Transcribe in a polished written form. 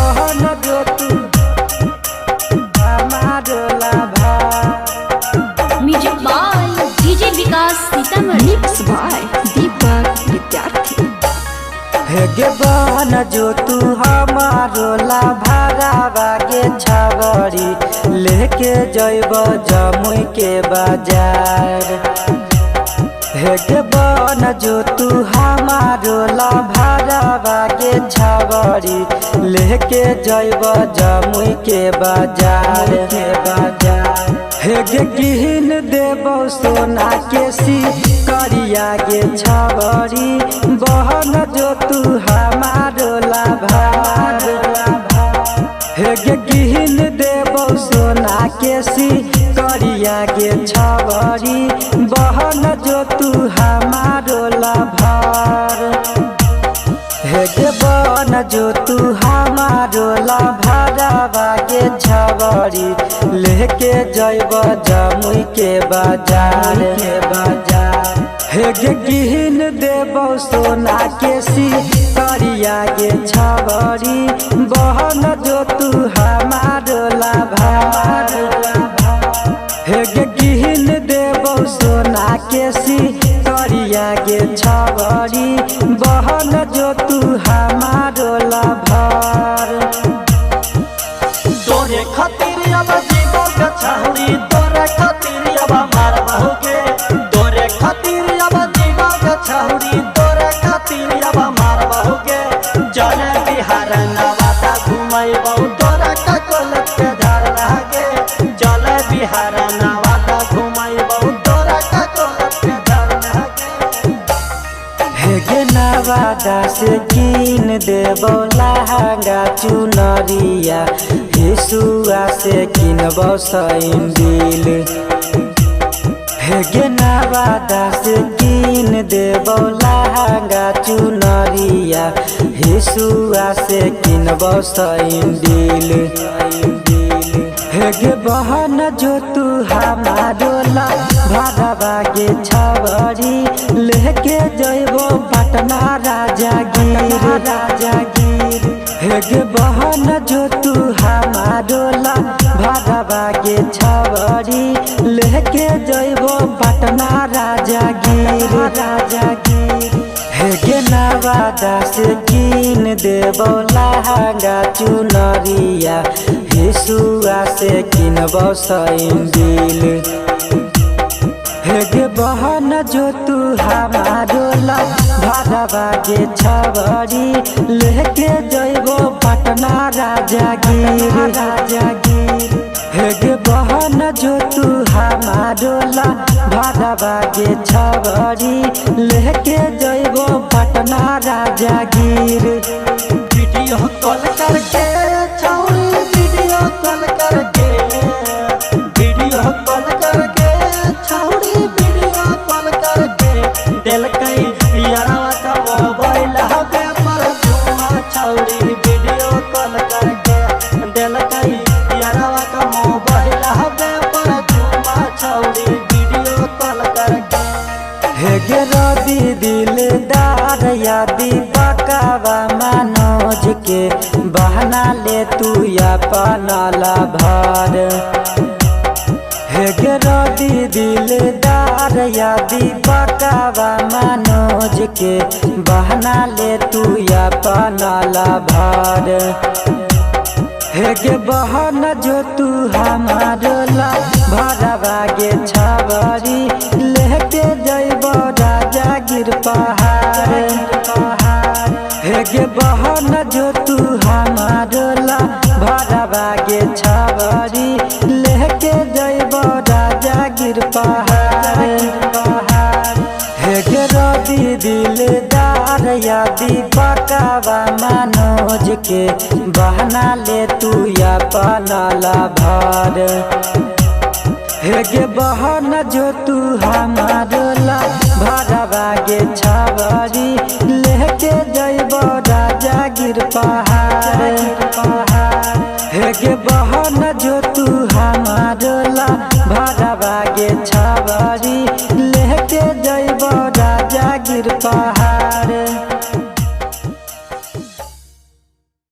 बहन जो तू हमारो लाभा। Music by DJ Vikas Sitamarhi. Mix by Deepak Vidyarthi. हे गे बहन जो तू हमारो लाभारावा गे छावरी लेके जइब जमुई के बाजार। हे गे बहन जो तू हमारो लाभारावा गे छावरी लेके जइब जमुई के बाजार के बाजार। हे गे किन देबो सोना के सी करिया गे छावरी बहन जो तू हमारो लाभार। हे गे किन देबो सोना के सी करिया गे छावरी बहन जो तू हमारो लाभार। हे गे बहन जो तू हमारो लाभारावा गे छावरी लेके जइब जमुई के बाजार के बाजार। हे गे किन देबो सोना के सी करिया गे छावरी बहन जो तू हमारो लाभार। हे गे किन देबो सोना के सी करिया गे छावरी बहन जो तू हमारो लाभार। तोरे खातिर अब जीवो के छौरी तोरे खातिर अब मारबहुगे। तोरे खातिर अब जीवो के छौरी तोरे खातिर अब मारबहुगे। चले बिहार नवादा घुमैबौ तोरा का कोलत के धार लागे। चले बिहार नवादा घुमैबौ तोरा का कोलत के धार लागे। हे गे नवादा से किन देबो लहंगा चुनरिया हिसुआ से किनबो सैंडिल। हे गे नवादा से किन देबो लहंगा चुनरिया हिसुआ से किनबो सैंडिल। हे गे बहन जो तू हमारो लाभारावा गे छावरी लेके जइबो पटना राजागीर राजागीर। हे गे बहन जो तू हमारो लाभारावा गे छावरी लेके जइबो पटना राजागीर राजागीर। हे गे नवादा से किन देबो लहंगा चुनरिया हिसुआ से किनबो सैंडिल। हे गे बहन जो तू हमारो लाभारावा गे छावरी लेके जइबो पटना राजागीर राजागीर। हे गे बहन जो तू हमारो लाभारावा गे छावरी लेके जइबो पटना राजागीर। वीडियो कॉल करके छौरी वीडियो कॉल करके वीडियो कॉल करके छौरी वीडियो कॉल करके दिल कई यारवा का मोबाइल हवे पर चुमा छौरी वीडियो कॉल करके दिल कई यारवा का मोबाइल हवे पर चुमा छौरी वीडियो कॉल करके। हे गे रवि दिलदार यादी पकावा मनोज के बहना ले तू अपन लाभार। हे गे रवि दिलदार यादी पकावा मनोज के बहना ले तू अपन लाभार। हे गे बहन जो तू हमारो लाभारावा गे छावरी लेके जइबो राजागीर पहाड़। हे गे बहन जो तू हमारो लाभारावा गे छावरी लेके जइबो राजागीर पहाड़। हे गे रवि दिलदार यादी पकावा मनोज के बहना ले तू अपन लाभार। हे गे बहन जो तू हमारो लाभारावा गे छावरी लेके जइबो राजागीर पहाड़। हे गे बहन जो तू हमारो लाभारावा गे छावरी लेके जइबो राजागीर पहाड़।